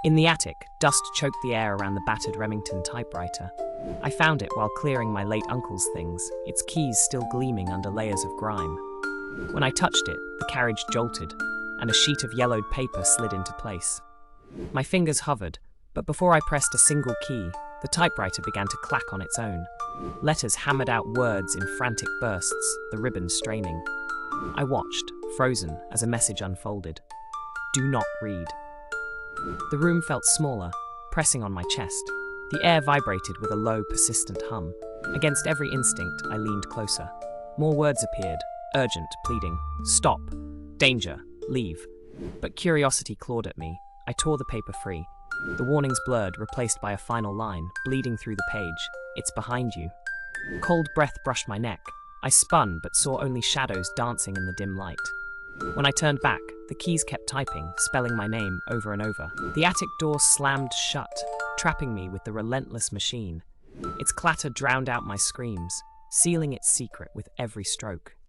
In the attic, dust choked the air around the battered Remington typewriter. I found it while clearing my late uncle's things, its keys still gleaming under layers of grime. When I touched it, the carriage jolted, and a sheet of yellowed paper slid into place. My fingers hovered, but before I pressed a single key, the typewriter began to clack on its own. Letters hammered out words in frantic bursts, the ribbons straining. I watched, frozen, as a message unfolded. Do not read. The room felt smaller, pressing on my chest. The air vibrated with a low, persistent hum. Against every instinct, I leaned closer. More words appeared, urgent, pleading. Stop. Danger. Leave. But curiosity clawed at me. I tore the paper free. The warnings blurred, replaced by a final line, bleeding through the page. It's behind you. Cold breath brushed my neck. I spun, but saw only shadows dancing in the dim light. When I turned back, the keys kept typing, spelling my name over and over. The attic door slammed shut, trapping me with the relentless machine. Its clatter drowned out my screams, sealing its secret with every stroke.